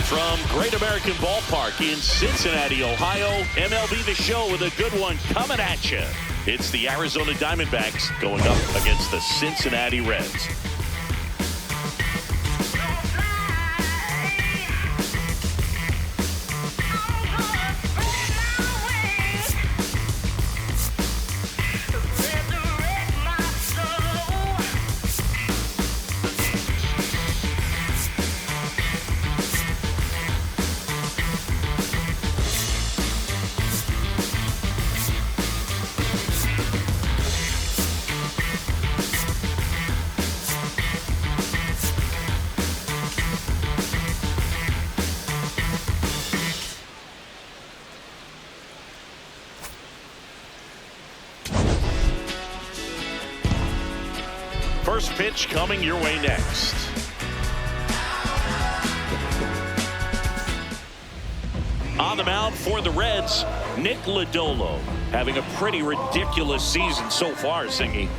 From Great American Ballpark in Cincinnati, Ohio, MLB The Show with a good one coming at you. It's the Arizona Diamondbacks going up against the Cincinnati Reds. First pitch coming your way next. On the mound for the Reds, Lodolo, having a pretty ridiculous season so far, Singy.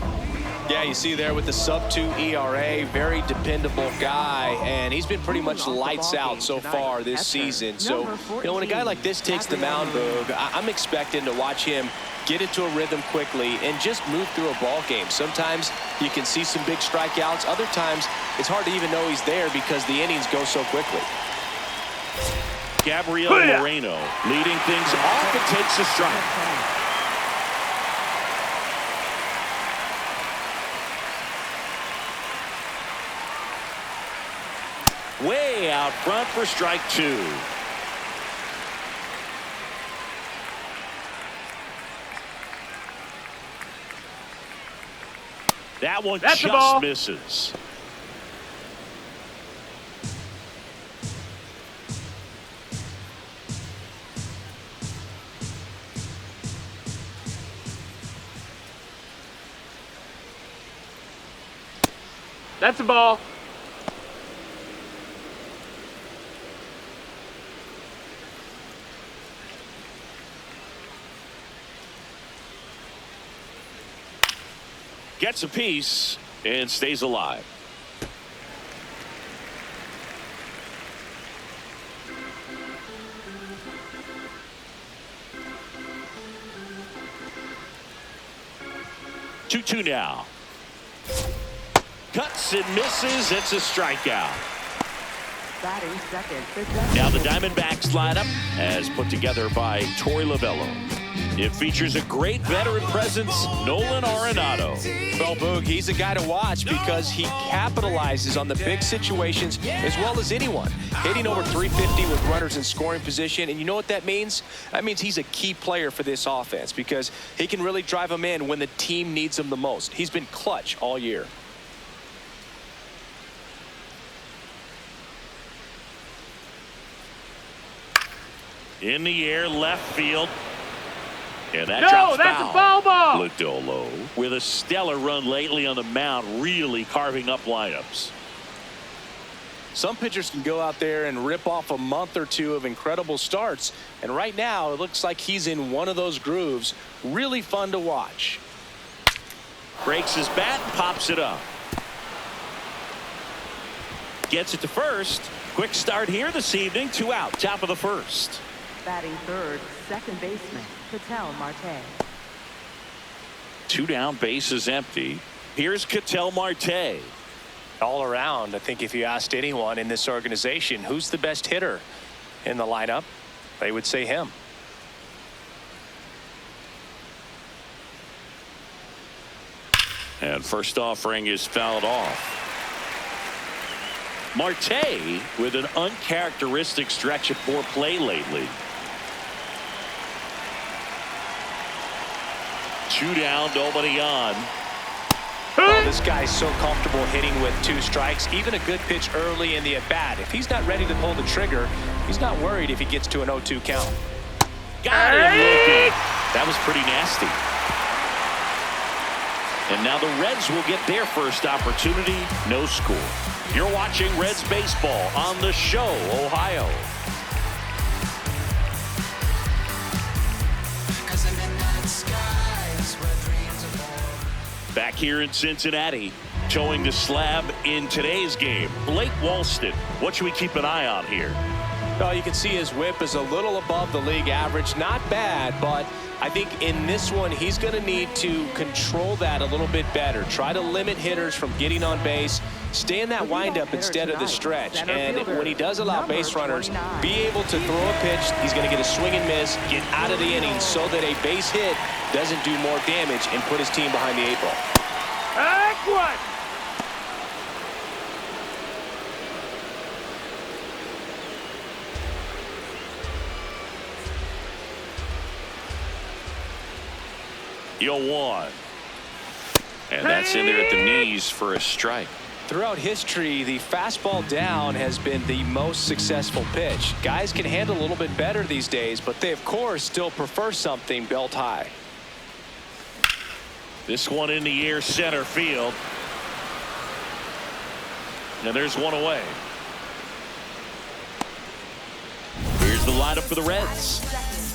Yeah, you see there with the sub-2 ERA, very dependable guy, and he's been pretty much lights out so far this season. So, you know, when a guy like this takes the mound, Boog, I'm expecting to watch him get into a rhythm quickly and just move through a ball game. Sometimes you can see some big strikeouts. Other times it's hard to even know he's there because the innings go so quickly. Gabriel Moreno leading things off and takes a strike. Way out front for strike two. That one just misses. That's a ball. Gets a piece and stays alive. Two now. Cuts and misses. It's a strikeout. Now the Diamondbacks lineup as put together by Torey Luvello. It features a great veteran presence, Nolan Arenado. Well, Boog, he's a guy to watch because he capitalizes on the big situations as well as anyone. Hitting over 350 with runners in scoring position. And you know what that means? That means he's a key player for this offense because he can really drive them in when the team needs him the most. He's been clutch all year. In the air, left field. And that drops that's foul. A foul ball. Lodolo with a stellar run lately on the mound, really carving up lineups. Some pitchers can go out there and rip off a month or two of incredible starts. And right now, it looks like he's in one of those grooves. Really fun to watch. Breaks his bat, pops it up. Gets it to first. Quick start here this evening. 2 out, top of the first. Batting third, second baseman, Ketel Marte. 2 down, bases empty. Here's Ketel Marte. All around, I think if you asked anyone in this organization who's the best hitter in the lineup, they would say him. And first offering is fouled off. Marte with an uncharacteristic stretch of poor play lately. 2 down, nobody on. Oh, this guy's so comfortable hitting with 2 strikes. Even a good pitch early in the at-bat. If he's not ready to pull the trigger, he's not worried if he gets to an 0-2 count. Got him looking. That was pretty nasty. And now the Reds will get their first opportunity. No score. You're watching Reds baseball on The Show, Ohio. Back here in Cincinnati, towing the slab in today's game, Blake Walston. What should we keep an eye on here? Well, you can see his whip is a little above the league average. Not bad, but I think in this one, he's going to need to control that a little bit better. Try to limit hitters from getting on base. Stay in that windup instead of the stretch. And when he does allow base runners, be able to throw a pitch. He's going to get a swing and miss, get out of the inning so that a base hit doesn't do more damage and put his team behind the 8 ball. That's one. You'll one. And that's in there at the knees for a strike. Throughout history, the fastball down has been the most successful pitch. Guys can handle a little bit better these days, but they, of course, still prefer something belt high. This one in the air, center field. And there's one away. Here's the lineup for the Reds.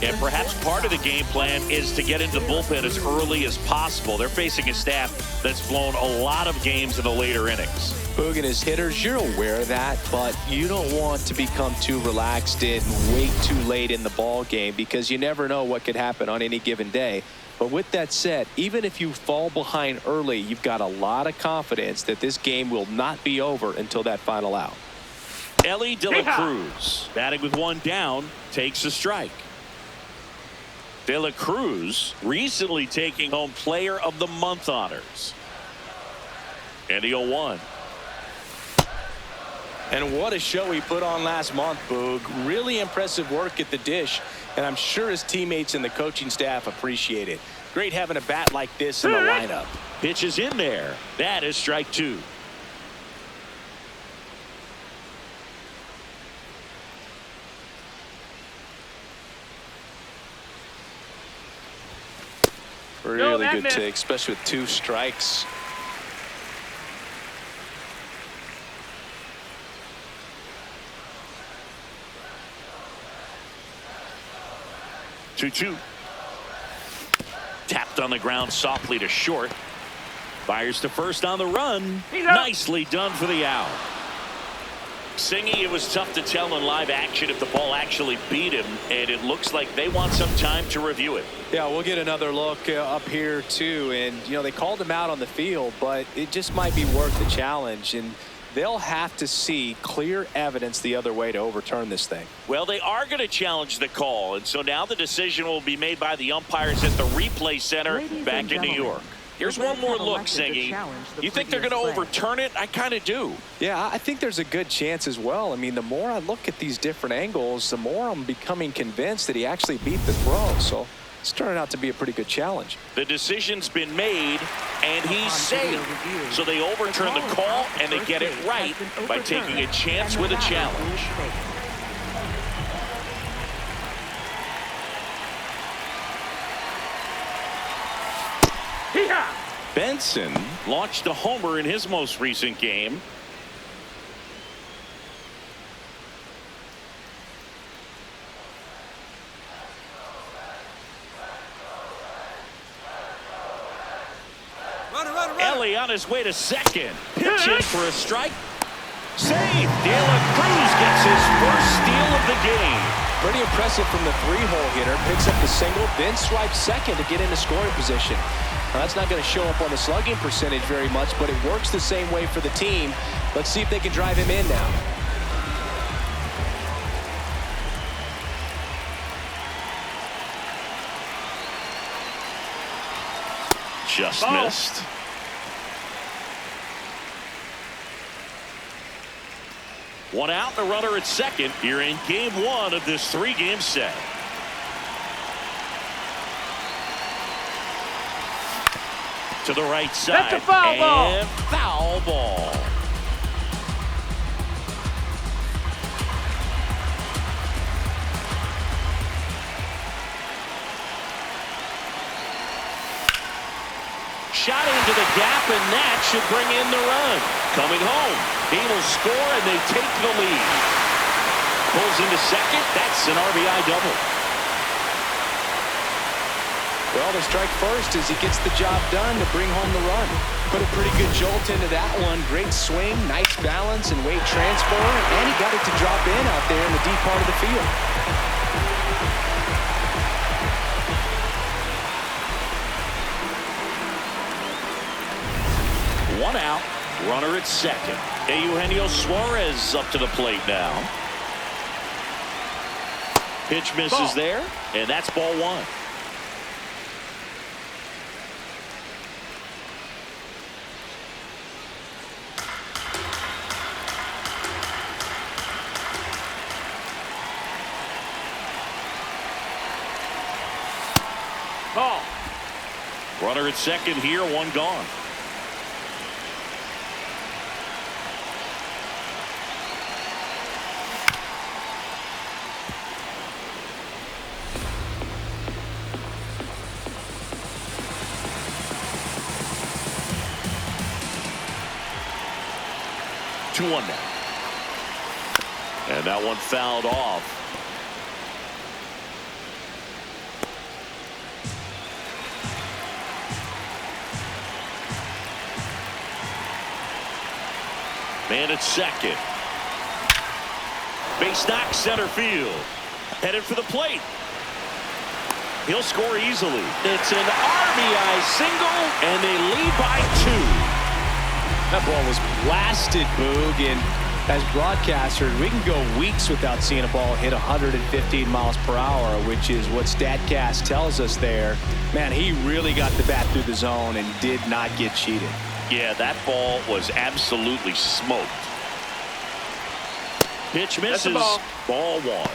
And perhaps part of the game plan is to get into the bullpen as early as possible. They're facing a staff that's blown a lot of games in the later innings. Boog and his hitters, you're aware of that, but you don't want to become too relaxed and wait too late in the ball game because you never know what could happen on any given day. But with that said, even if you fall behind early, you've got a lot of confidence that this game will not be over until that final out. Elly De La Cruz, batting with one down, takes a strike. De La Cruz recently taking home Player of the Month honors. And the 0-1. And what a show he put on last month, Boog. Really impressive work at the dish, and I'm sure his teammates and the coaching staff appreciate it. Great having a bat like this in the lineup. Pitch is in there. That is strike 2. Really good take, especially with 2 strikes. Two. Tapped on the ground softly to short. Fires to first on the run. Nicely done for the out. Singy, it was tough to tell in live action if the ball actually beat him, and it looks like they want some time to review it. Yeah, we'll get another look up here too, and you know they called him out on the field, but it just might be worth the challenge, and they'll have to see clear evidence the other way to overturn this thing. Well, they are going to challenge the call, and so now the decision will be made by the umpires at the replay center back in New York. Here's one more look, Singy. You think they're going to overturn it? I kind of do. Yeah, I think there's a good chance as well. I mean, the more I look at these different angles, the more I'm becoming convinced that he actually beat the throw. So it's turning out to be a pretty good challenge. The decision's been made, and he's safe. So they overturn the call, and they get it right by taking a chance with a challenge. Benson launched a homer in his most recent game. Elly on his way to second. Pitch in for a strike. Save. De La Cruz gets his first steal of the game. Pretty impressive from the 3-hole hitter. Picks up the single, then swipes second to get into scoring position. Now, that's not going to show up on the slugging percentage very much, but it works the same way for the team. Let's see if they can drive him in now. Just missed. One out, the runner at second. You're in game 1 of this 3-game set. To the right side. That's a foul ball. And foul ball. shot into the gap, and that should bring in the run. Coming home, he will score, and they take the lead. Pulls into second. That's an RBI double. Well, the strike first as he gets the job done to bring home the run. Put a pretty good jolt into that one. Great swing, nice balance, and weight transfer. And he got it to drop in out there in the deep part of the field. One out, runner at second. Eugenio Suarez up to the plate now. Pitch misses there, and that's ball one. Ball. Runner at second here, one gone. Two one now. And that one fouled off. Man at second. Base knock center field. Headed for the plate. He'll score easily. It's an RBI single, and they lead by 2. That ball was blasted, Boog, and as broadcasters, we can go weeks without seeing a ball hit 115 miles per hour, which is what StatCast tells us there. Man, he really got the bat through the zone and did not get cheated. Yeah, that ball was absolutely smoked. Pitch misses. Ball one.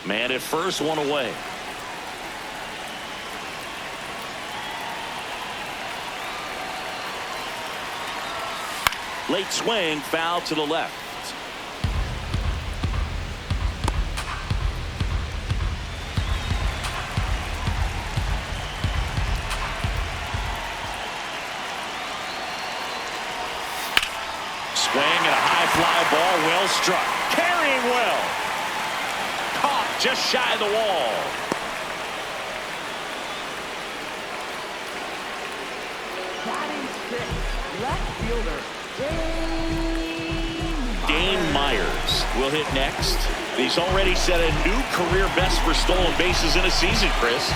Man at first, one away. Late swing, foul to the left. Swing and a high fly ball, well struck. Carrying well. Caught just shy of the wall. Batting sixth, left fielder, Dane Myers will hit next. He's already set a new career best for stolen bases in a season, Chris.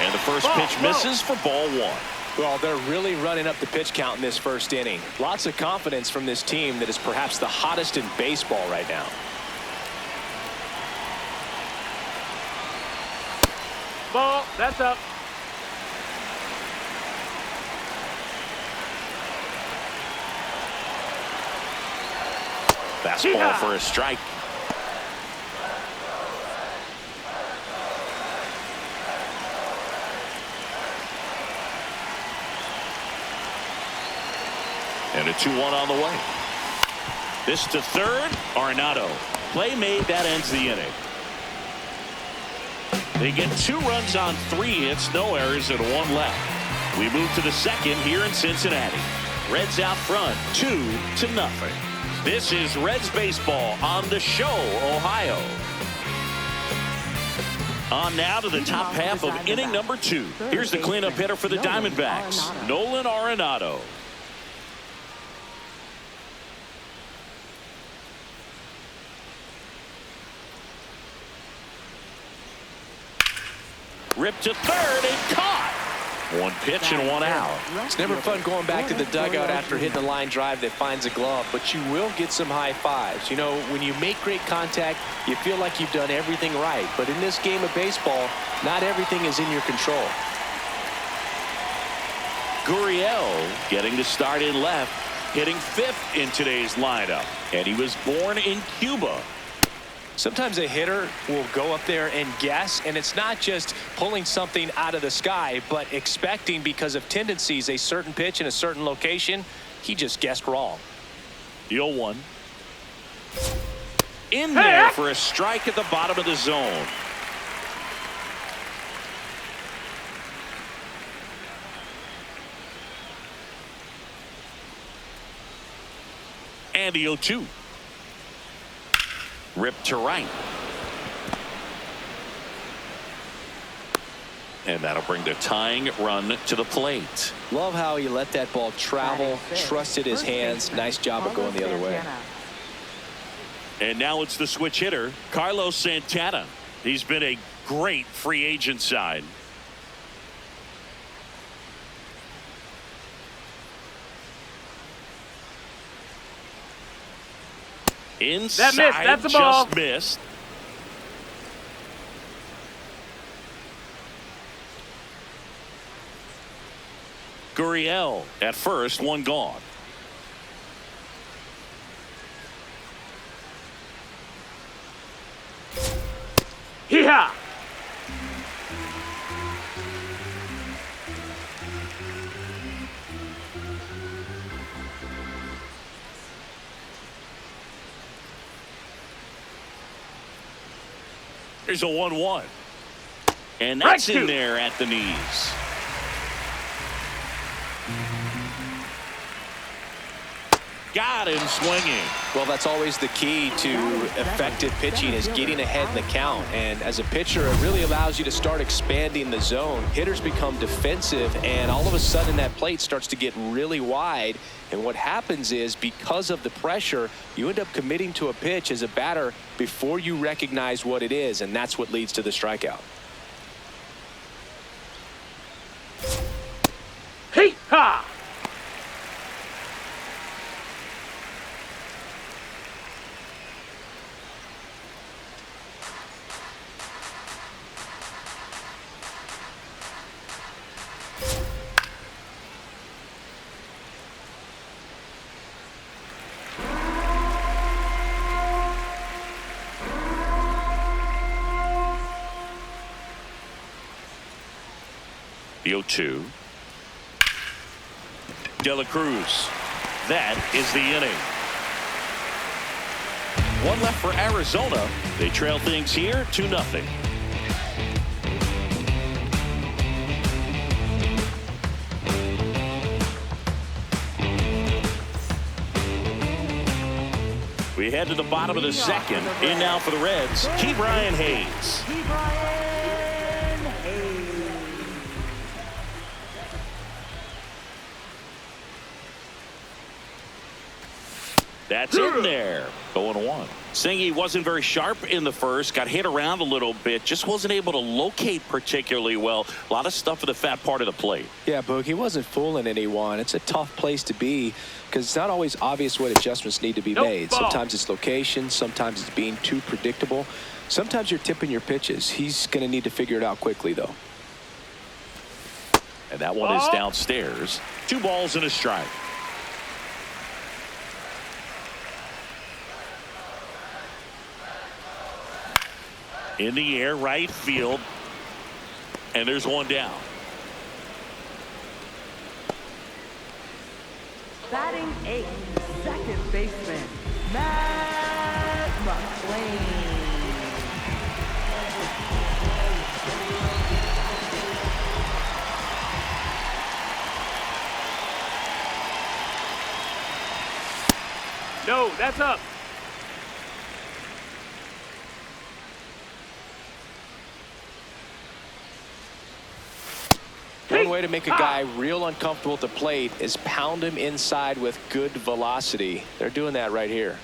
And the first pitch misses for ball one. Well, they're really running up the pitch count in this first inning. Lots of confidence from this team that is perhaps the hottest in baseball right now. Ball. That's up. Fastball for a strike. And a 2-1 on the way. This to third. Arenado. Play made. That ends the inning. They get 2 runs on 3 hits, no errors, and 1 left. We move to the second here in Cincinnati. Reds out front, 2-0. This is Reds baseball on the show, Ohio. On now to the top half of inning number 2. Here's the cleanup hitter for the Diamondbacks, Nolan Arenado. Ripped to third and caught. 1 pitch and 1 out. It's never fun going back to the dugout after hitting a line drive that finds a glove, but you will get some high fives. You know, when you make great contact, you feel like you've done everything right. But in this game of baseball, not everything is in your control. Gurriel getting to start in left, hitting 5th in today's lineup. And he was born in Cuba. Sometimes a hitter will go up there and guess, and it's not just pulling something out of the sky, but expecting, because of tendencies, a certain pitch in a certain location. He just guessed wrong. The 0-1. In there for a strike at the bottom of the zone. And the 0-2. Ripped to right. And that'll bring the tying run to the plate. Love how he let that ball travel, trusted his hands. Nice job of going the other way. And now it's the switch hitter, Carlos Santana. He's been a great free agent sign. Inside, that missed. That's a ball. Just missed. Gurriel at first, one gone. Hee-haw! There's a 1-1. And that's in there at the knees. Got him swinging. Well, that's always the key to effective pitching, is getting ahead in the count. And as a pitcher, it really allows you to start expanding the zone. Hitters become defensive, and all of a sudden that plate starts to get really wide. And what happens is, because of the pressure, you end up committing to a pitch as a batter before you recognize what it is, and that's what leads to the strikeout. Hee-haw! The 0-2. De La Cruz. That is the inning. One left for Arizona. They trail things here 2-0. We head to the bottom of the second. In now for the Reds, Ke'Bryan Hayes. That's in there. 0-1. Singy wasn't very sharp in the first. Got hit around a little bit. Just wasn't able to locate particularly well. A lot of stuff for the fat part of the plate. Yeah, Boog, he wasn't fooling anyone. It's a tough place to be because it's not always obvious what adjustments need to be made. Sometimes it's location. Sometimes it's being too predictable. Sometimes you're tipping your pitches. He's going to need to figure it out quickly, though. And that one is downstairs. 2 balls and a strike. In the air, right field. And there's one down. Batting 8th, second baseman, Matt McLain. No, that's up. One way to make a guy real uncomfortable at the plate is pound him inside with good velocity. They're doing that right here.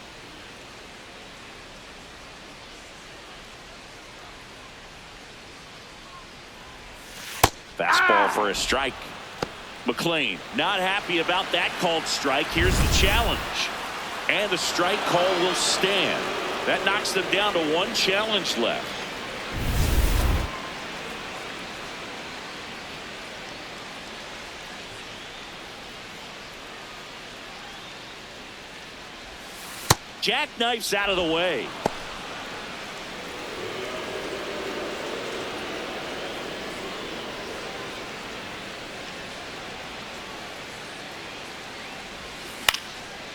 Fastball for a strike. McLain not happy about that called strike. Here's the challenge. And the strike call will stand. That knocks them down to 1 challenge left. Jackknifes out of the way.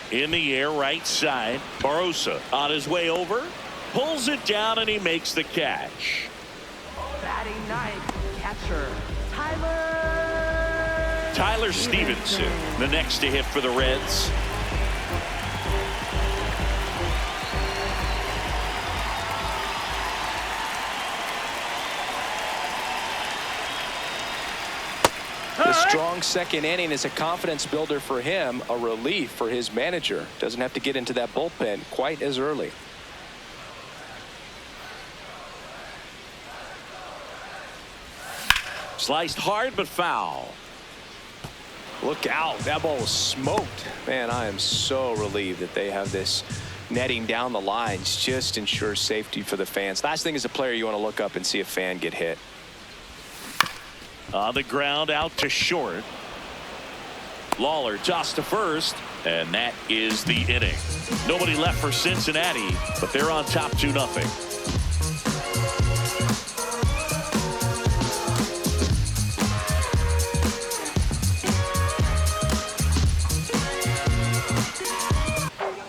In the air, right side. Barrose on his way over. Pulls it down, and he makes the catch. Batting ninth, catcher, Tyler Stephenson, the next to hit for the Reds. The strong second inning is a confidence builder for him, a relief for his manager. Doesn't have to get into that bullpen quite as early. Sliced hard but foul. Look out, that ball was smoked. Man, I am so relieved that they have this netting down the lines. Just ensures safety for the fans. Last thing as a player, you want to look up and see a fan get hit. On the ground, out to short. Lawler tossed to first, and that is the inning. Nobody left for Cincinnati, but they're on top 2-0.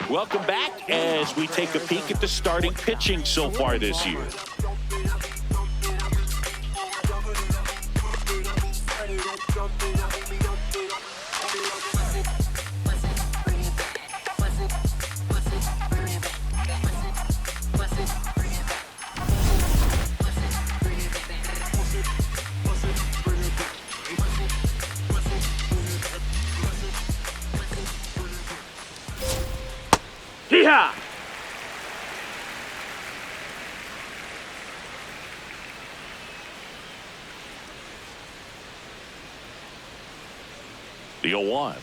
Welcome back as we take a peek at the starting pitching so far this year. Hee-haw! The 0-1.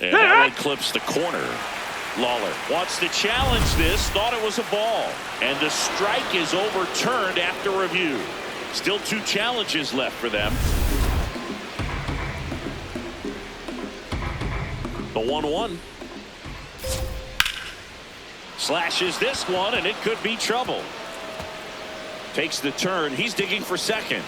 And that one clips the corner. Lawler wants to challenge this, thought it was a ball. And the strike is overturned after review. Still 2 challenges left for them. The 1-1. Slashes this one, and it could be trouble. Takes the turn. He's digging for second.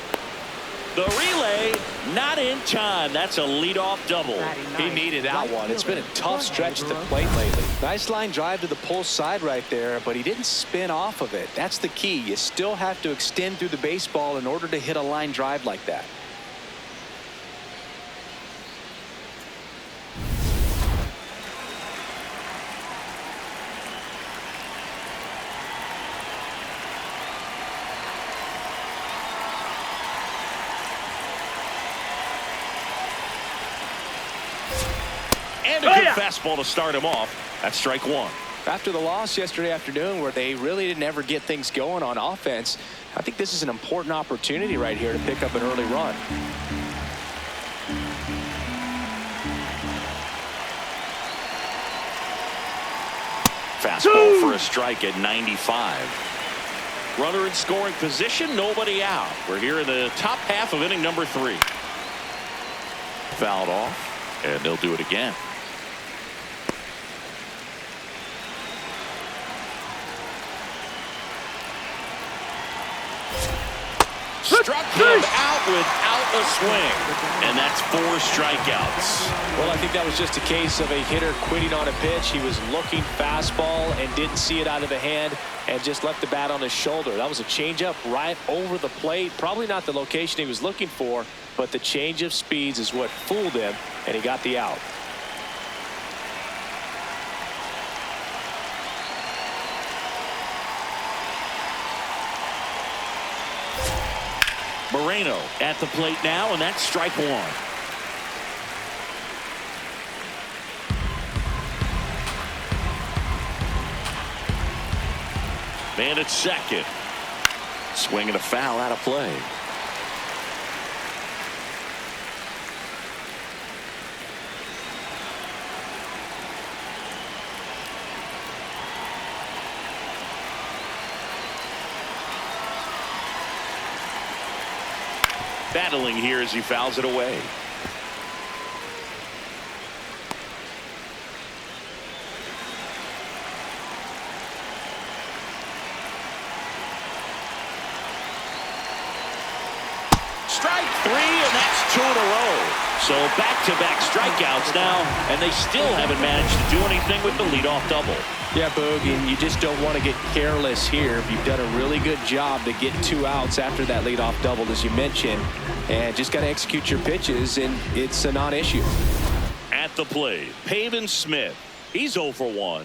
The relay not in time. That's a leadoff double. He needed that one. It's been a tough stretch at the plate lately. Nice line drive to the pull side right there, but he didn't spin off of it. That's the key. You still have to extend through the baseball in order to hit a line drive like that. And a good fastball to start him off. That's strike 1. After the loss yesterday afternoon where they really didn't ever get things going on offense, I think this is an important opportunity right here to pick up an early run. Fastball for a strike at 95. Runner in scoring position, nobody out. We're here in the top half of inning number 3. Fouled off, and they'll do it again. Struck him out without a swing, and that's 4 strikeouts. Well, I think that was just a case of a hitter quitting on a pitch. He was looking fastball and didn't see it out of the hand and just left the bat on his shoulder. That was a changeup right over the plate. Probably not the location he was looking for, but the change of speeds is what fooled him, and he got the out. Moreno at the plate now, and that's strike 1. Man at second. Swinging a foul out of play. Battling here as he fouls it away. strike three, and that's 2 in a row. So back-to-back strikeouts now, and they still haven't managed to do anything with the leadoff double. Yeah, Boog, and you just don't want to get careless here. You've done a really good job to get 2 outs after that leadoff double, as you mentioned, and just got to execute your pitches, and it's a non-issue. At the plate, Pavin Smith. He's 0 for 1.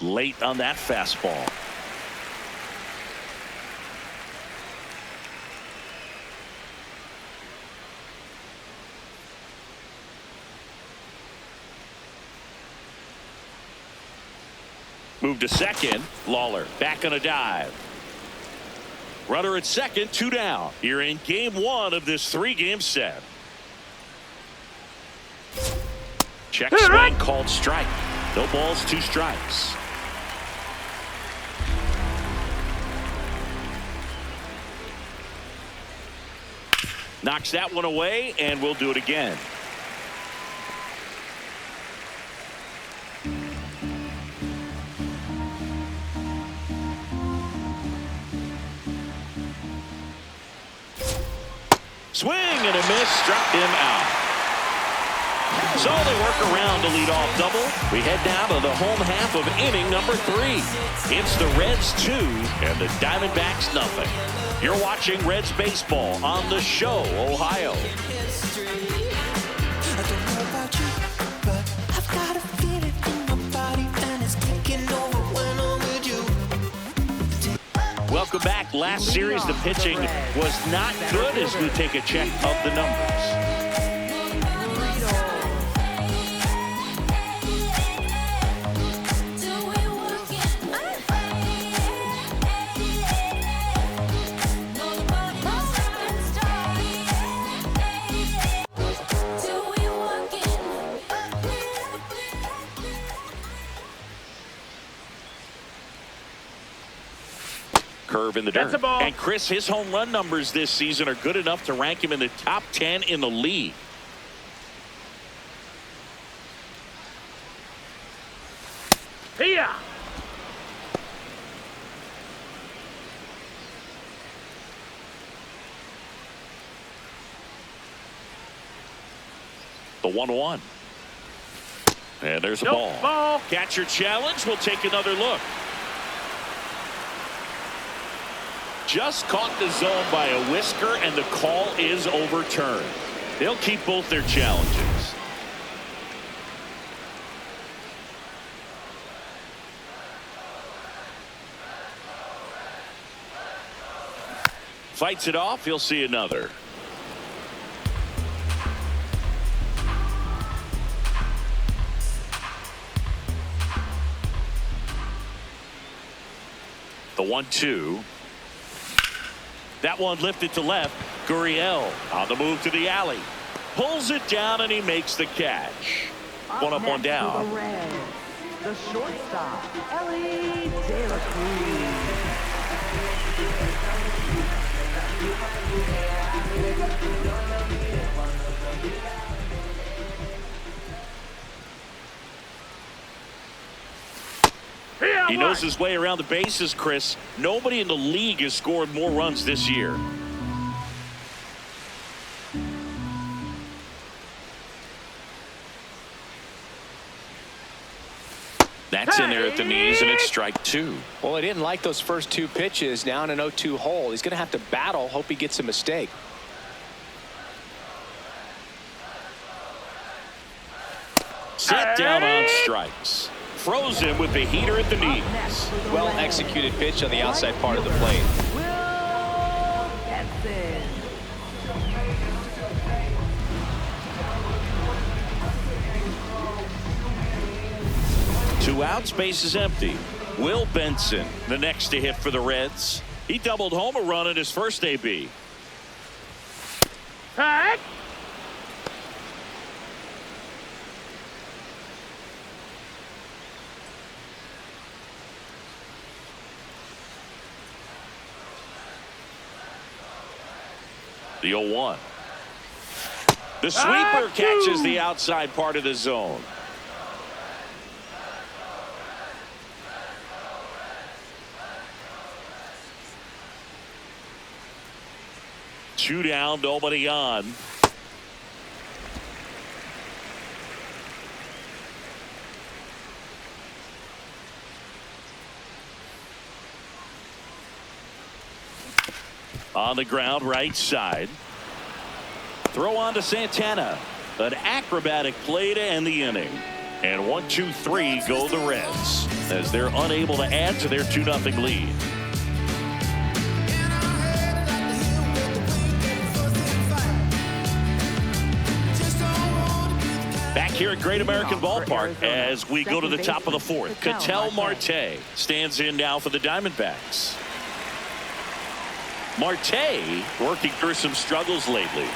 Late on that fastball. Move to second. Lawler back on a dive. Runner at second, 2 down. Here in game 1 of this 3-game set. Check swing called strike. No balls, 2 strikes. Knocks that one away, and we'll do it again. Swing and a miss, struck him out. So they work around to lead off double. We head now to the home half of inning number 3. It's the Reds 2 and the Diamondbacks nothing. You're watching Reds baseball on the Show, Ohio. Welcome back. Last series, the pitching was not good as we take a check of the numbers. Curve in the dirt. And Chris, his home run numbers this season are good enough to rank him in the top 10 in the league. Here. The 1-1. And there's a ball. Catcher challenge. We'll take another look. Just caught the zone by a whisker, and the call is overturned. They'll keep both their challenges. Fights it off. He'll see another. The 1-2. That one lifted to left. Gurriel on the move to the alley. Pulls it down, and he makes the catch. One up, one down. The Reds, the shortstop, Elly De La Cruz. He knows his way around the bases, Chris. Nobody in the league has scored more runs this year. That's in there at the knees, and it's strike 2. Well, he didn't like those first 2 pitches. Now in an 0-2 hole. He's going to have to battle. Hope he gets a mistake. Set down on strikes. Froze him with the heater at the knees. Well executed pitch on the outside part of the plate. Will Benson. 2 outs, base is empty. Will Benson, the next to hit for the Reds. He doubled home a run in his first AB. Hey. The 0-1. The sweeper catches the outside part of the zone. 2 down, nobody on. On the ground, right side. Throw on to Santana. An acrobatic play to end the inning. And 1, 2, 3 go the Reds as they're unable to add to their 2-0 lead. Back here at Great American Ballpark as we go to the top of the 4th. Ketel Marte stands in now for the Diamondbacks. Marte working through some struggles lately.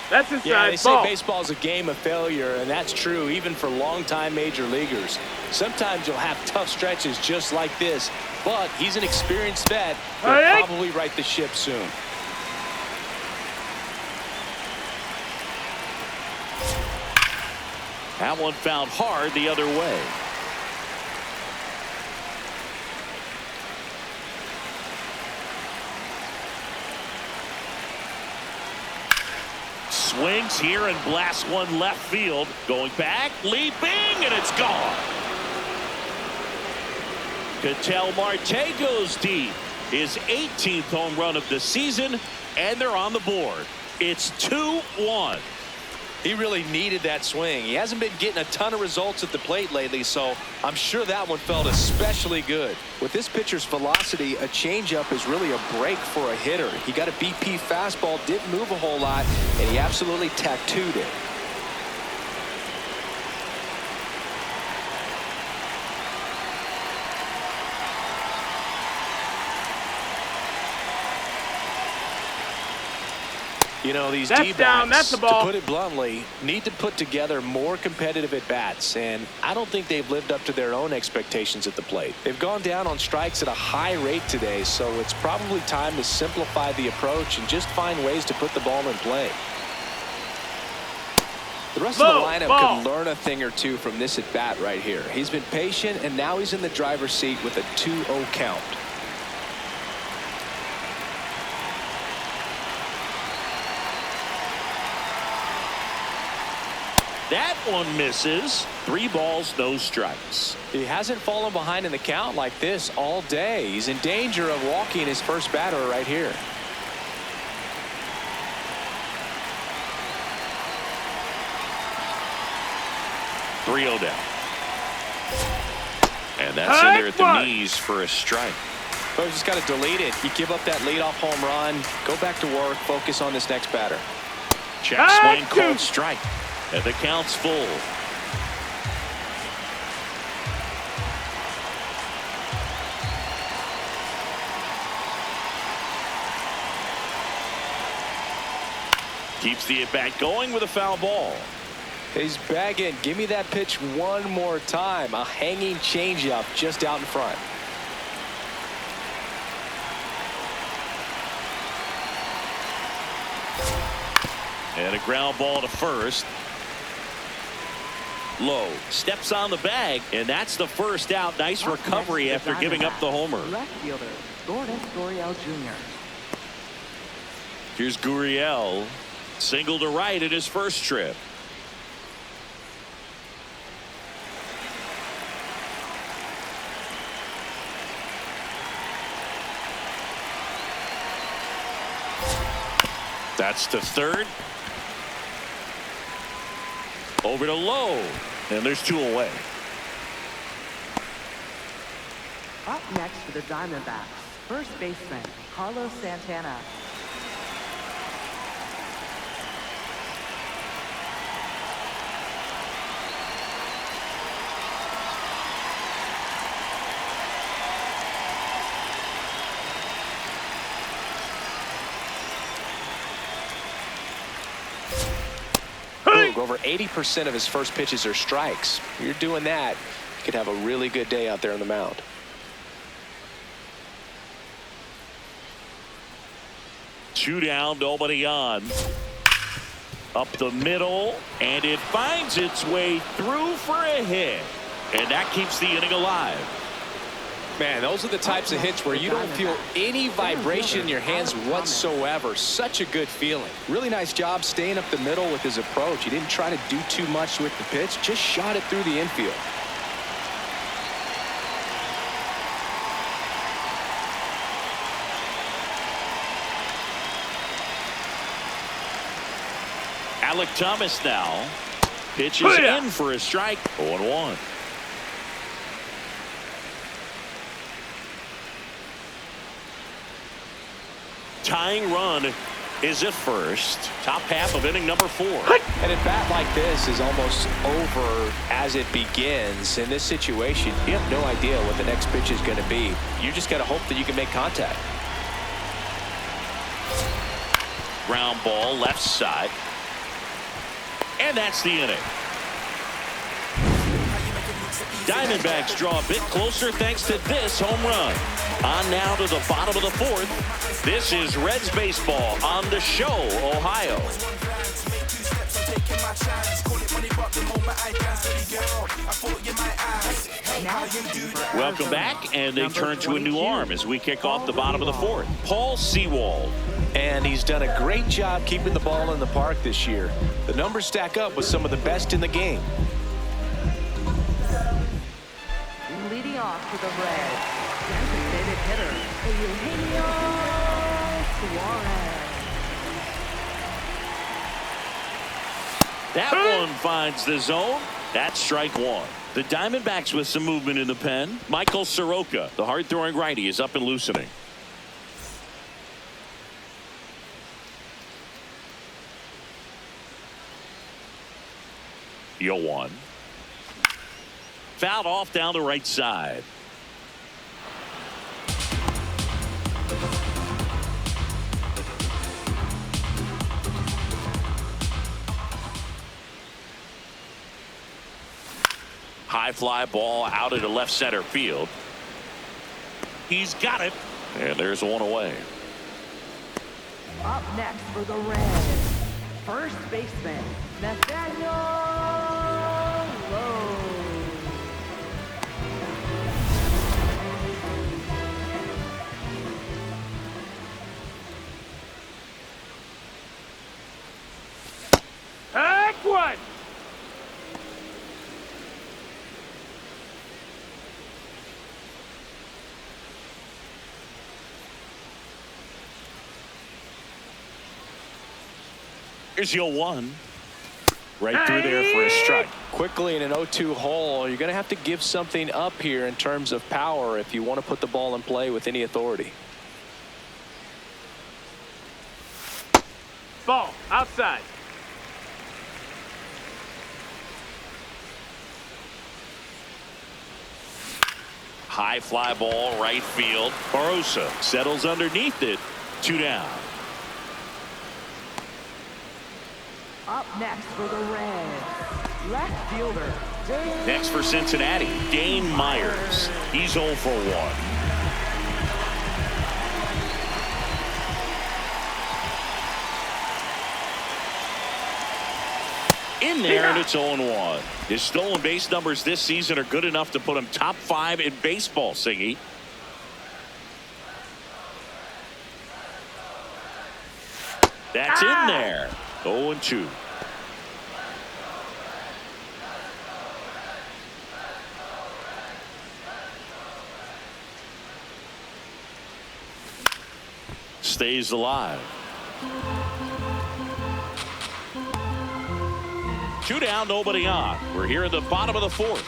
That's inside Yeah, they ball. say baseball is a game of failure, and that's true even for longtime major leaguers. Sometimes you'll have tough stretches just like this, but he's an experienced vet. He'll probably right the ship soon. That one found hard the other way. Swings here and blasts one left field. Going back, leaping, and it's gone. Ketel Marte goes deep. His 18th home run of the season, and they're on the board. It's 2-1. He really needed that swing. He hasn't been getting a ton of results at the plate lately, so I'm sure that one felt especially good. With this pitcher's velocity, a changeup is really a break for a hitter. He got a BP fastball, didn't move a whole lot, and he absolutely tattooed it. You know, these D-backs, to put it bluntly, need to put together more competitive at-bats, and I don't think they've lived up to their own expectations at the plate. They've gone down on strikes at a high rate today, so it's probably time to simplify the approach and just find ways to put the ball in play. The rest of the lineup can learn a thing or two from this at-bat right here. He's been patient, and now he's in the driver's seat with a 2-0 count. That one misses. 3 balls, no strikes. He hasn't fallen behind in the count like this all day. He's in danger of walking his first batter right here. Three-0 down. And that's in there at the knees for a strike. But just got to delete it. You give up that leadoff home run, go back to work, focus on this next batter. Check swing, called strike. And the count's full. Keeps the at-bat going with a foul ball. He's bagging. Give me that pitch one more time. A hanging changeup just out in front. And a ground ball to first. Lowe steps on the bag, and that's the first out. Nice recovery after giving up the homer. Left fielder, Lourdes Gurriel Jr. Here's Gurriel. Single to right at his first trip. That's to third. Over to Lowe. And there's 2 away. Up next for the Diamondbacks, first baseman, Carlos Santana. Over 80% of his first pitches are strikes. If you're doing that, you could have a really good day out there on the mound. Two down, nobody on. Up the middle, and it finds its way through for a hit. And that keeps the inning alive. Man, those are the types of hits where you don't feel any vibration in your hands whatsoever. Such a good feeling. Really nice job staying up the middle with his approach. He didn't try to do too much with the pitch, just shot it through the infield. Alek Thomas now pitches in for a strike. 0-1. Tying run is at first. Top half of inning number 4. And a bat like this is almost over as it begins. In this situation, you have no idea what the next pitch is going to be. You just got to hope that you can make contact. Ground ball left side. And that's the inning. Diamondbacks draw a bit closer thanks to this home run. On now to the bottom of the 4th. This is Reds baseball on the show, Ohio. Welcome back, and they turn to a new arm as we kick off the bottom of the 4th. Paul Sewald. And he's done a great job keeping the ball in the park this year. The numbers stack up with some of the best in the game. Leading off for the Reds, designated hitter, Eugenio Suarez. That one finds the zone. That's strike 1. The Diamondbacks with some movement in the pen. Michael Soroka, the hard-throwing righty, is up and loosening. 0-1. Fouled off down the right side. High fly ball out into left center field. He's got it. And there's one away. Up next for the Reds, first baseman, Nathaniel Lowe. Take one. Here's 0-1. Right through there for a strike. Quickly in an 0-2 hole, you're going to have to give something up here in terms of power if you want to put the ball in play with any authority. Ball outside. High fly ball right field. Barrose settles underneath it. 2 down. Up next for the Reds, left fielder, Dane. Next for Cincinnati, Dane Myers. He's 0 for 1. In there, and it's 0-1. His stolen base numbers this season are good enough to put him top 5 in baseball, Singy. That's in there. 0-2. Stays alive. 2 down, nobody on. We're here at the bottom of the 4th.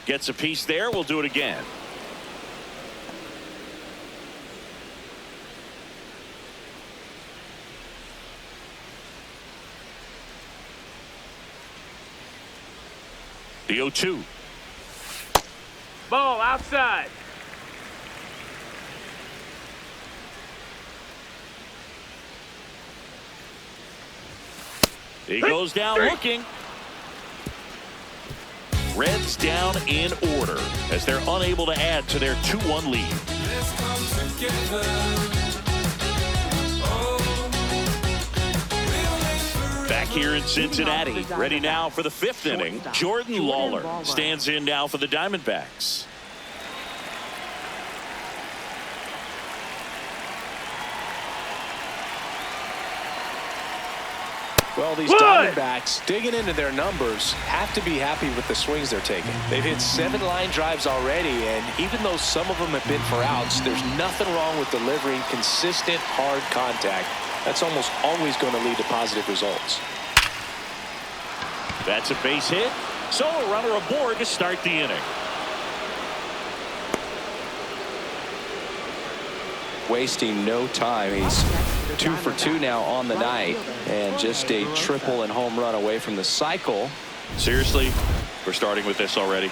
Gets a piece there. We'll do it again. The 0-2. Ball outside. He goes down looking. Reds down in order as they're unable to add to their 2-1 lead. back here in Cincinnati. Ready now for the 5th inning. Jordan Lawler stands in now for the Diamondbacks. Well, these Diamondbacks, digging into their numbers, have to be happy with the swings they're taking. They've hit 7 line drives already, and even though some of them have been for outs, there's nothing wrong with delivering consistent, hard contact. That's almost always going to lead to positive results. That's a base hit, so a runner aboard to start the inning. Wasting no time. He's 2 for 2 now on the night, and just a triple and home run away from the cycle. Seriously, we're starting with this already.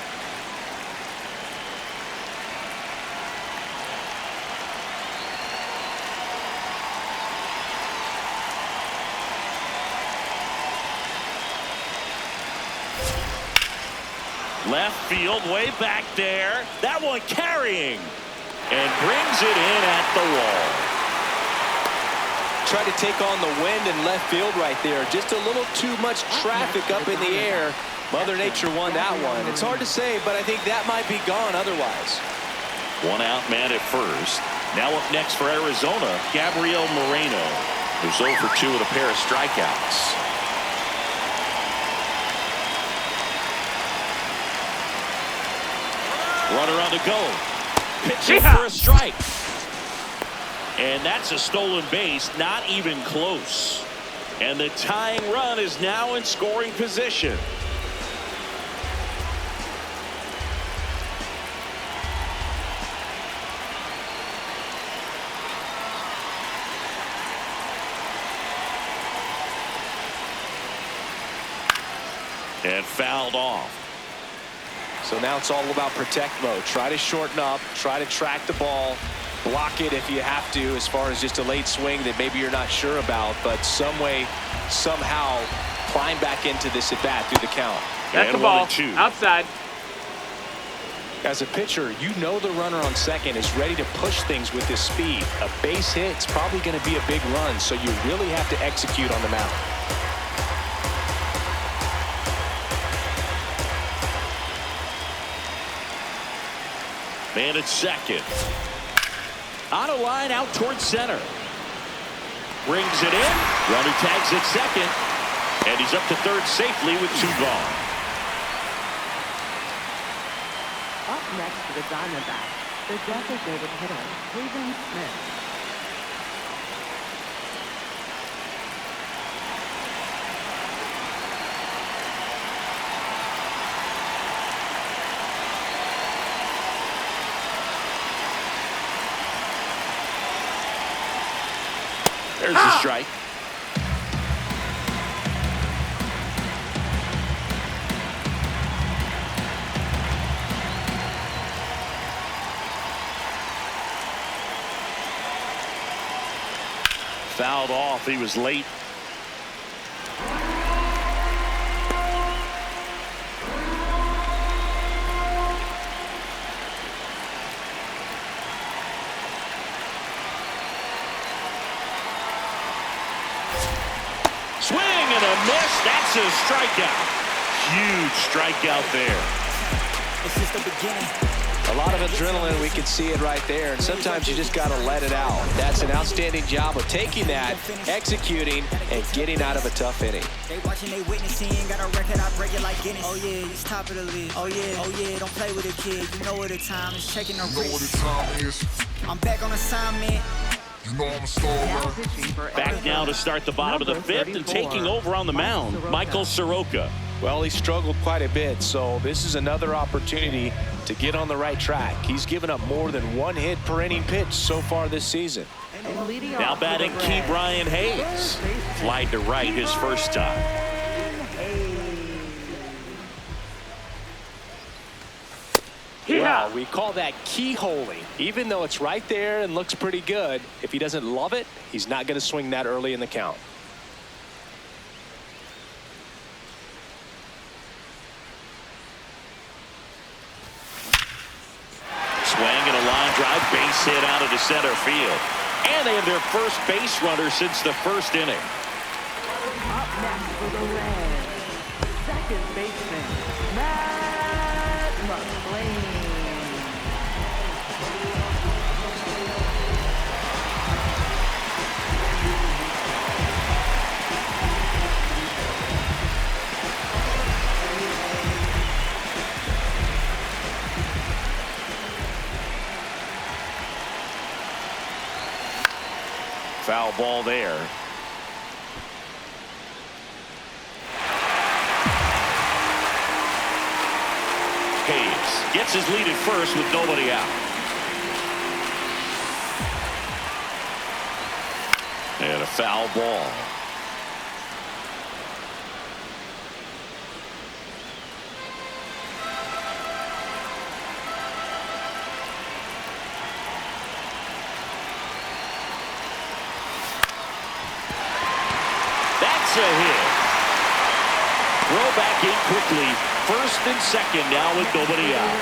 Left field, way back there. That one carrying. And brings it in at the wall. Tried to take on the wind in left field right there. Just a little too much traffic up in the air. Mother Nature won that one. It's hard to say, but I think that might be gone otherwise. 1 out man at first. Now up next for Arizona, Gabriel Moreno, who's 0 for 2 with a pair of strikeouts. Runner on the go. Pitching for a strike. And that's a stolen base, not even close. And the tying run is now in scoring position. And fouled off. So now it's all about protect mode. Try to shorten up, try to track the ball, block it if you have to, as far as just a late swing that maybe you're not sure about, but some way, somehow climb back into this at bat through the count. That's the ball. Outside. As a pitcher, you know the runner on second is ready to push things with his speed. A base hit, it's probably going to be a big run, so you really have to execute on the mound. Man at second. On a line out towards center. Brings it in. Runner tags at second. And he's up to third safely with 2 gone. Up next for the Diamondbacks, the designated hitter, Pavin Smith. There's the strike. Fouled off. He was late. Swing and a miss. That's a strikeout. Huge strikeout there. It's just the beginning. A lot of adrenaline, we can see it right there, and sometimes you just got to let it out. That's an outstanding job of taking that, executing, and getting out of a tough inning. They watching, they witnessing, got a record, I break it like Guinness. Oh yeah, he's top of the list. Oh yeah, don't play with a kid. You know what the time is, checking the wrist. I'm back on assignment. You know I'm a star. Back now to start the bottom of the 5th and taking over on the mound, Michael Soroka. Well, he struggled quite a bit, so this is another opportunity to get on the right track. He's given up more than 1 hit per inning pitch so far this season. Now batting Ke'Bryan Hayes. Flied to right his first time. Wow, we call that keyholing. Even though it's right there and looks pretty good, if he doesn't love it, he's not going to swing that early in the count. Swing and a line drive, base hit out of the center field. And they have their first base runner since the first inning. Up next for the Reds, second baseman, Matt McLain. Foul ball there. Hayes gets his lead at first with nobody out. And a foul ball. A hit. Throw back in quickly. First and second now with nobody out.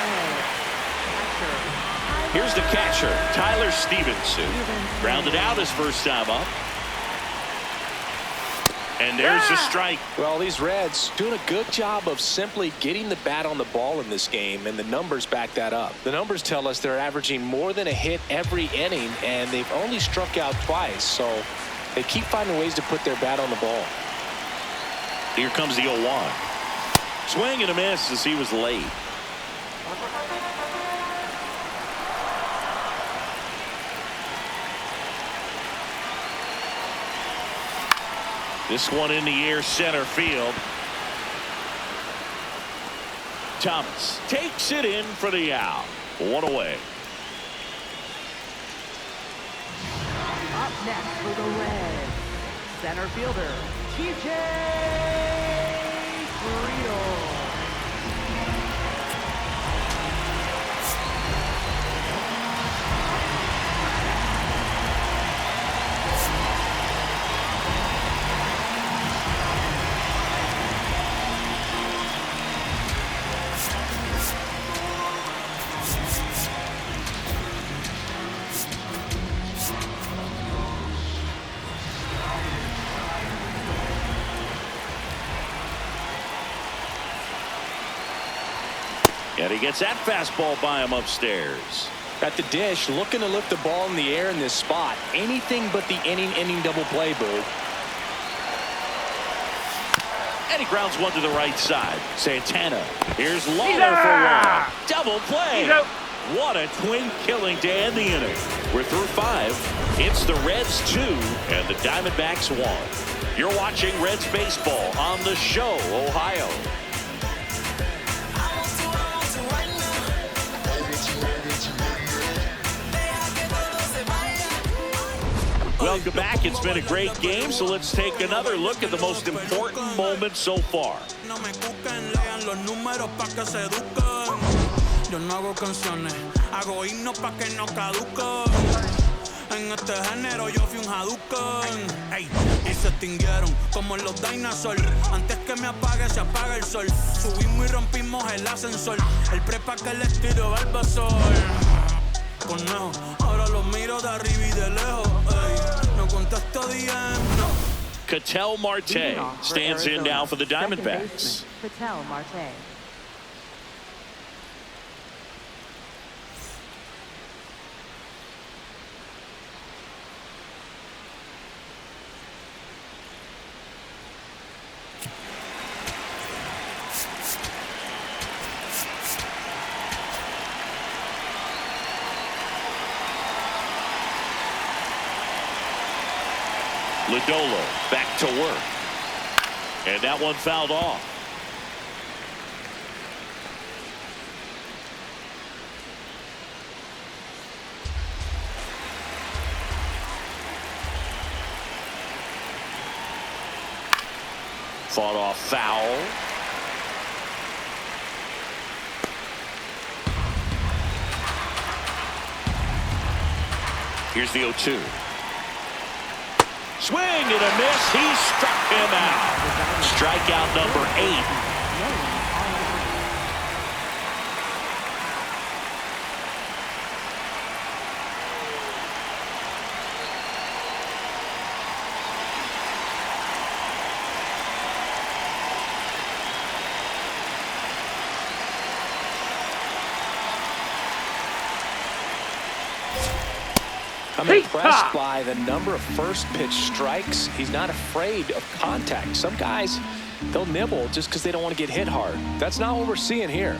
Here's the catcher, Tyler Stephenson. Grounded out his first time up. And there's the strike. Well, these Reds doing a good job of simply getting the bat on the ball in this game, and the numbers back that up. The numbers tell us they're averaging more than a hit every inning, and they've only struck out twice, so they keep finding ways to put their bat on the ball. Here comes the 0-1. Swing and a miss as he was late. This one in the air, center field. Thomas takes it in for the out. One away. Up next for the Reds, center fielder, TJ Friedl. And he gets that fastball by him upstairs. At the dish, looking to lift the ball in the air in this spot. Anything but the inning double play, Boo. And he grounds one to the right side. Santana. Here's Lawler for one. Double play. What a twin killing to end the inning. We're through 5. It's the Reds 2 and the Diamondbacks 1. You're watching Reds baseball on The Show, Ohio. Welcome back. It's been a great game, so let's take another look at the most important moment so far. Yo no hago canciones, hago himnos pa' que no caduquen. En este género yo fui un Hadouken. Ey, y se extinguieron como los dinosaurs. Antes que me apague, se apaga el sol. Subimos y rompimos el ascensor. El prepa que les tiro Barbasol. Conejo, ahora los miro de arriba y de lejos. Ey, no contesto DM, no. Ketel Marte stands in now for the Diamondbacks. Ketel Marte. Lodolo back to work. And that one fouled off. Fought off foul. Here's the 0-2. Swing and a miss. He struck him out. Strikeout number 8. I'm impressed by the number of first pitch strikes. He's not afraid of contact. Some guys, they'll nibble just because they don't want to get hit hard. That's not what we're seeing here.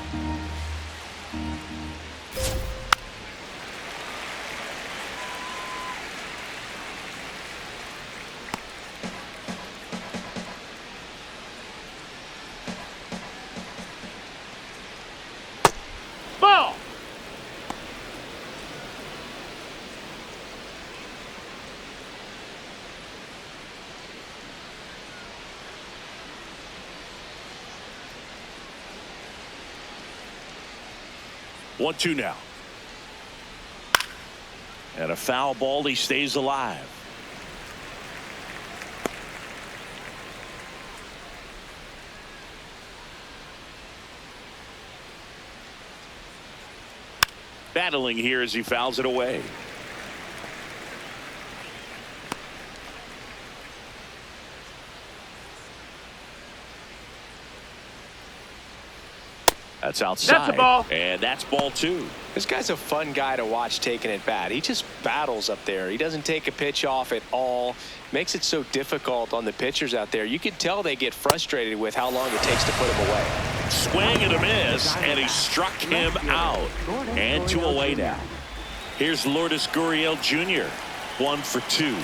Ball. One, two now. And a foul ball. He stays alive. Battling here as he fouls it away. That's outside. That's a ball. And that's ball two. This guy's a fun guy to watch taking it bat. He just battles up there. He doesn't take a pitch off at all. Makes it so difficult on the pitchers out there. You can tell they get frustrated with how long it takes to put him away. Swing and a miss, and he struck him out. And two away now. Here's Lourdes Gurriel Jr. 1 for 2.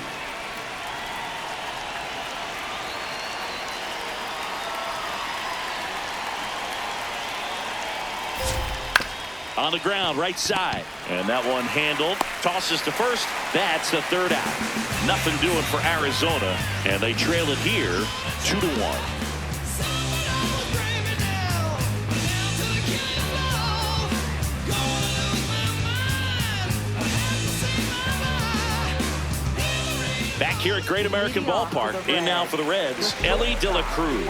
On the ground, right side. And that one handled. Tosses to first. That's the third out. Nothing doing for Arizona. And they trail it here 2-1. Back here at Great American Ballpark. In now for the Reds, Elly De La Cruz.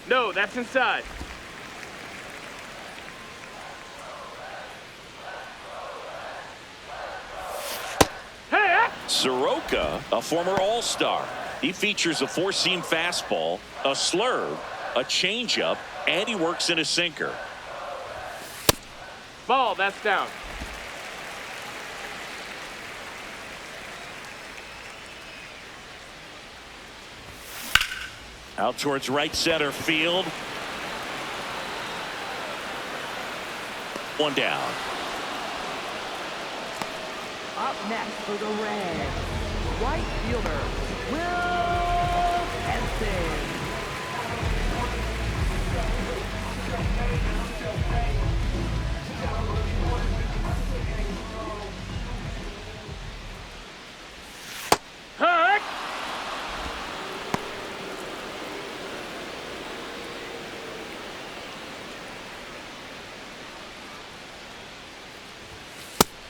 No, that's inside. Hey! Soroka, a former All-Star. He features a four-seam fastball, a slurve, a changeup, and he works in a sinker. Ball, that's down. Out towards right center field. One down. Up next for the Reds, right fielder, Will Benson. Heck!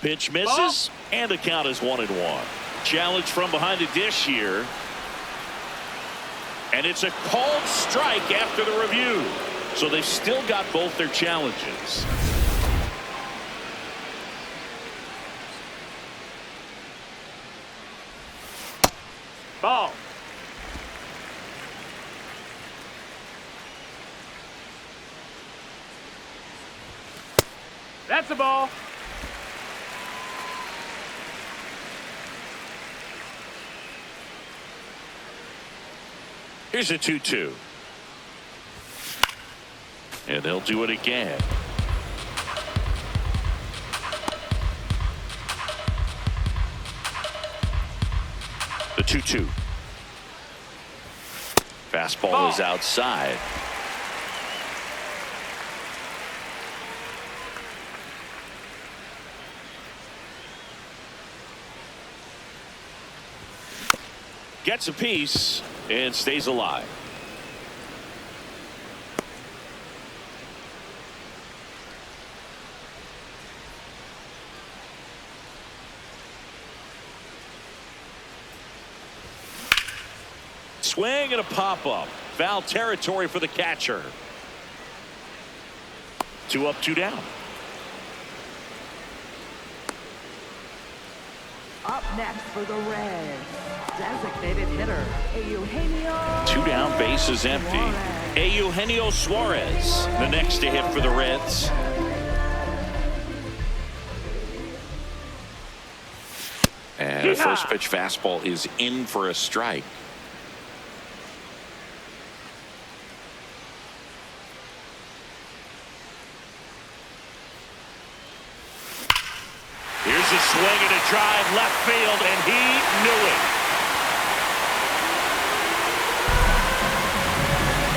Pitch misses, and the count is 1-1. Challenge from behind the dish here. And it's a called strike after the review. So they've still got both their challenges. Ball. That's a ball. Here's a 2-2. And they'll do it again. The 2-2. Fastball is outside. Gets a piece and stays alive. Swing and a pop-up. Foul territory for the catcher. 2 up, 2 down. Up next for the Reds, designated hitter, Eugenio. 2 down, base is empty. Eugenio Suarez, the next to hit for the Reds. And a first pitch fastball is in for a strike. Here's a swing and a drive left field, and he knew it.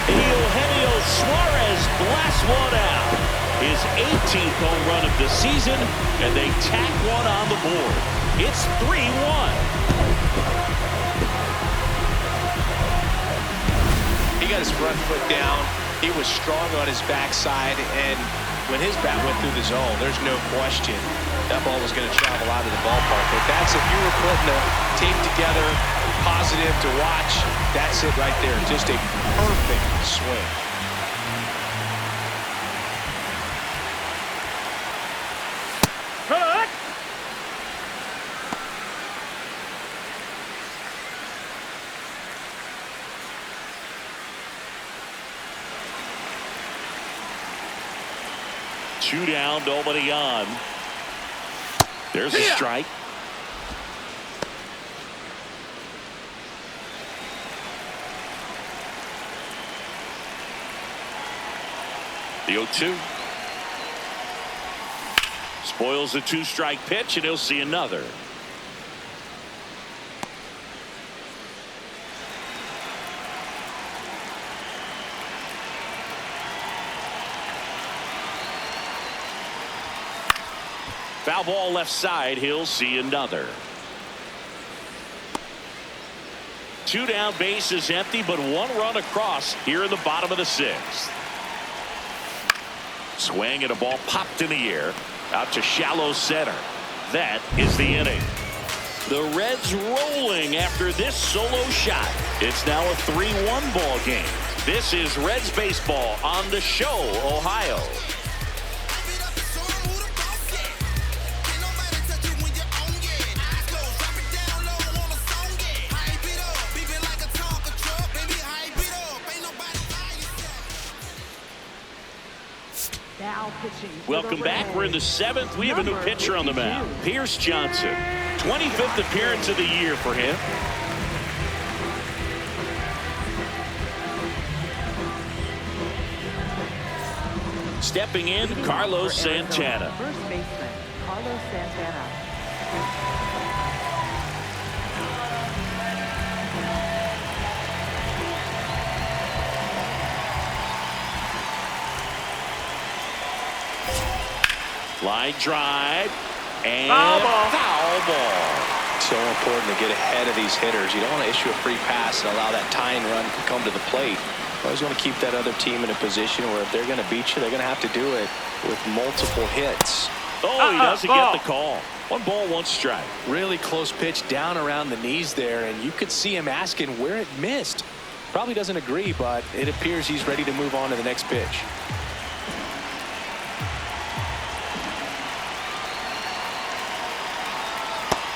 Eugenio Suarez blasts one out. His 18th home run of the season, and they tack one on the board. It's 3-1. He got his front foot down. He was strong on his backside, and when his bat went through the zone, there's no question that ball was going to travel out of the ballpark. But that's, if you were putting a team together, positive to watch, that's it right there. Just a perfect swing. Cut! Two down, nobody on. There's a strike. The 0-2. Spoils the 2-strike pitch, and he'll see another. Foul ball left side. He'll see another. 2 down, base is empty, but 1 run across here in the bottom of the 6th. Swing and a ball popped in the air out to shallow center. That is the inning. The Reds rolling after this solo shot. It's now a 3-1 ball game. This is Reds baseball on the Show, Ohio. Welcome back. We're in the 7th. We have a new pitcher on the mound. Pierce Johnson. 25th appearance of the year for him. Stepping in, Carlos Santana. First baseman, Carlos Santana. Line drive and foul ball. So important to get ahead of these hitters. You don't want to issue a free pass and allow that tying run to come to the plate. You always want to keep that other team in a position where if they're going to beat you, they're going to have to do it with multiple hits. Oh, he doesn't get the call. 1 ball, 1 strike. Really close pitch down around the knees there, and you could see him asking where it missed. Probably doesn't agree, but it appears he's ready to move on to the next pitch.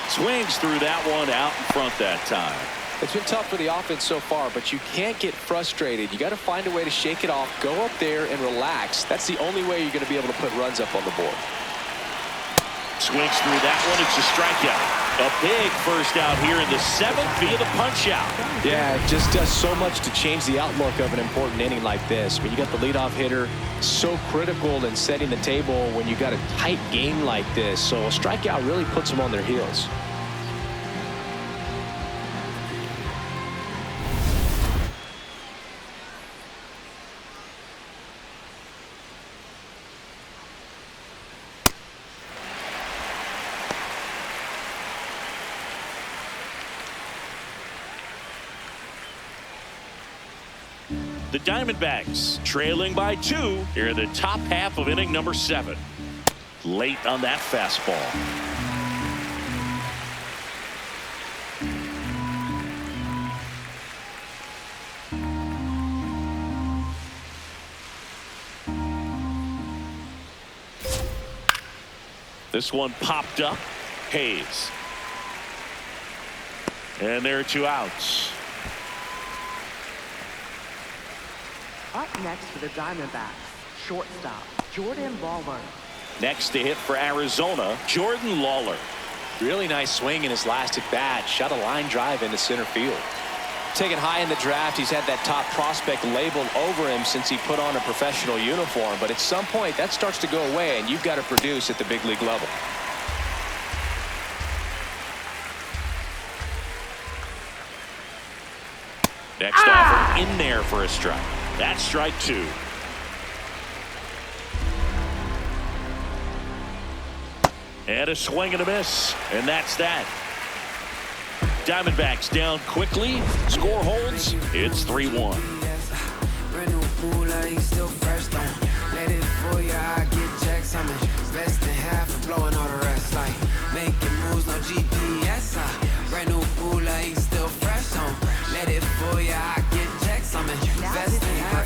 Swings through that one out in front that time. It's been tough for the offense so far, but you can't get frustrated. You got to find a way to shake it off, go up there and relax. That's the only way you're going to be able to put runs up on the board. Swings through that one. It's a strikeout. A big first out here in the 7th via the punch out. Yeah, it just does so much to change the outlook of an important inning like this. When you got the leadoff hitter, so critical in setting the table when you got a tight game like this. So a strikeout really puts them on their heels. The Diamondbacks trailing by 2 here in the top half of inning number 7. Late on that fastball. This one popped up. Hayes. And there are 2 outs. Up next for the Diamondbacks, shortstop, Jordan Lawler. Next to hit for Arizona, Jordan Lawler. Really nice swing in his last at bat. Shot a line drive into center field. Taken high in the draft, he's had that top prospect labeled over him since he put on a professional uniform. But at some point, that starts to go away, and you've got to produce at the big league level. Next offer in there for a strike. That's strike 2. And a swing and a miss. And that's that. Diamondbacks down quickly. Score holds. It's 3-1.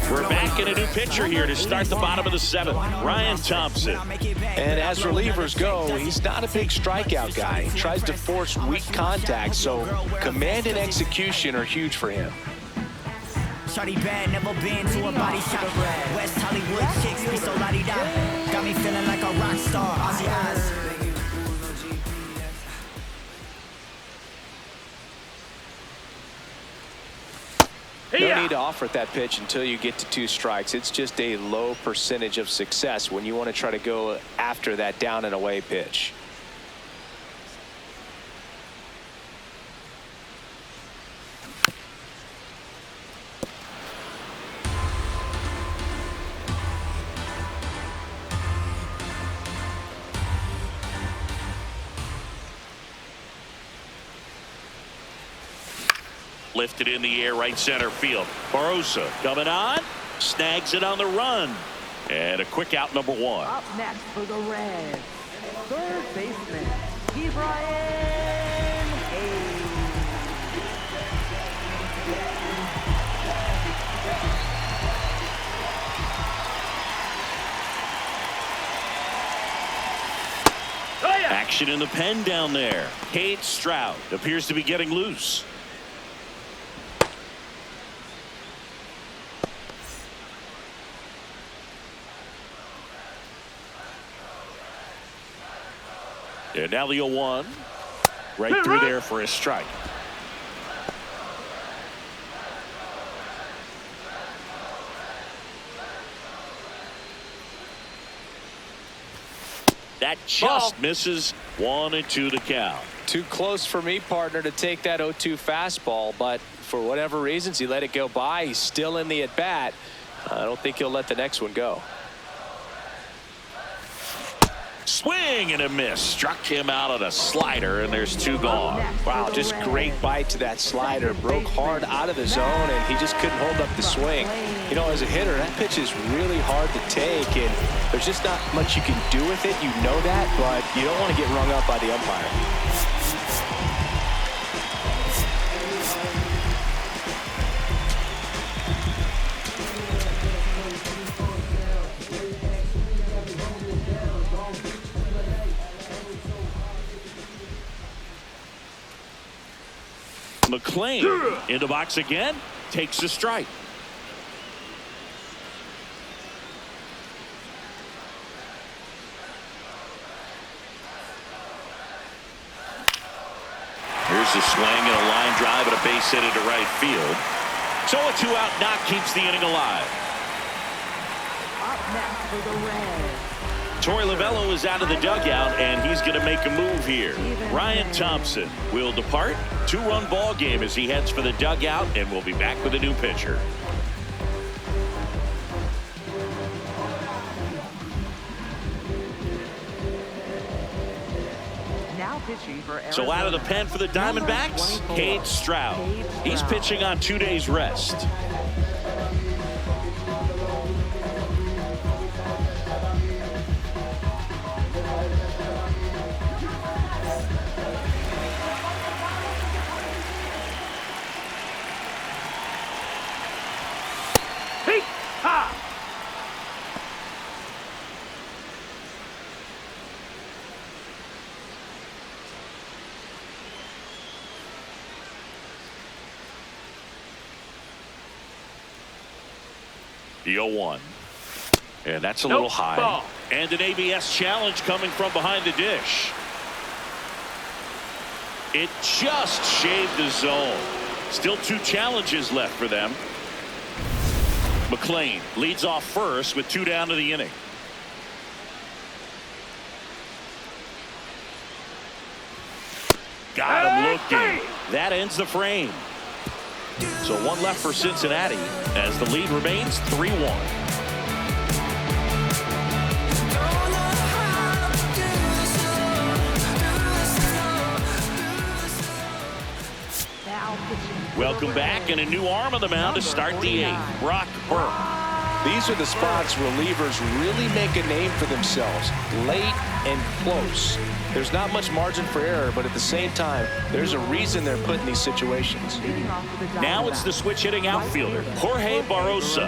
We're back in a new pitcher here to start the bottom of the 7th. Ryan Thompson. And as relievers go, he's not a big strikeout guy. He tries to force weak contact, so command and execution are huge for him. Shawty bad, never been to a body shop. West Hollywood chicks be so la-di-da. Got me feeling like a rock star. Aussie eyes. No need to offer at that pitch until you get to 2 strikes. It's just a low percentage of success when you want to try to go after that down and away pitch. Lifted in the air, right center field. Barrose coming on, snags it on the run. And a quick out, number 1. Up next for the Reds, third baseman, Ketel Marte. Action in the pen down there. Cade Stroud appears to be getting loose. And now the 0-1. Right through there for a strike. That just misses. 1-2 the count. Too close for me, partner, to take that 0-2 fastball, but for whatever reasons, he let it go by. He's still in the at-bat. I don't think he'll let the next one go. Swing and a miss. Struck him out on a slider, and there's 2 gone. Wow, just great bite to that slider. Broke hard out of the zone, and he just couldn't hold up the swing. You know, as a hitter, that pitch is really hard to take, and there's just not much you can do with it. You know that, but you don't want to get rung up by the umpire. McLain in the box again, takes a strike. Here's a swing and a line drive and a base hit into right field. So a 2-out knock keeps the inning alive. Up next for the Reds, Torey Luvello is out of the dugout, and he's going to make a move here. Ryan Thompson will depart. 2-run ball game as he heads for the dugout, and we'll be back with a new pitcher. now pitching for Arizona. So out of the pen for the Diamondbacks, Cade Stroud. He's pitching on 2 days rest. The 0-1. And that's a little high. Ball. And an ABS challenge coming from behind the dish. It just shaved the zone. Still 2 challenges left for them. McLain leads off first with 2 down to the inning. Got him looking. That ends the frame. So 1 left for Cincinnati as the lead remains 3-1. Welcome back, and a new arm on the mound to start the 8th. Brock Burke. These are the spots relievers really make a name for themselves, late and close. There's not much margin for error, but at the same time, there's a reason they're put in these situations. Now it's the switch hitting outfielder, Jorge Barrose.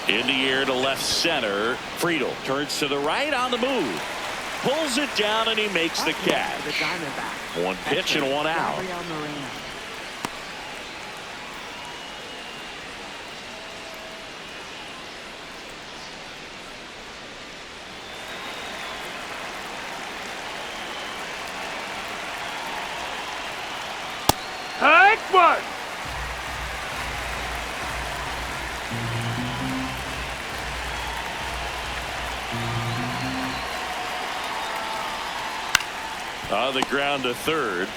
In the air to left center. Friedl turns to the right on the move. Pulls it down and he makes the catch. 1 pitch and 1 out. Gabriel Moreno. Take 1. On the ground to third.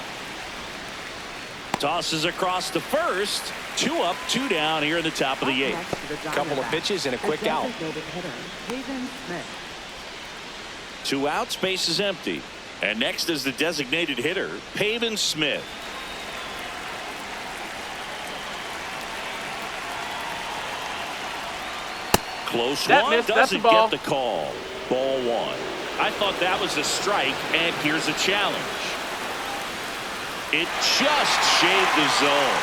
Tosses across to first. 2 up, 2 down here in the top of the 8th. Couple of pitches and a quick out. Pavin Smith. 2 outs, base is empty. And next is the designated hitter, Pavin Smith. Close That one, missed. That's doesn't a ball. get the call. Ball 1. I thought that was a strike, and here's a challenge. It just shaved the zone.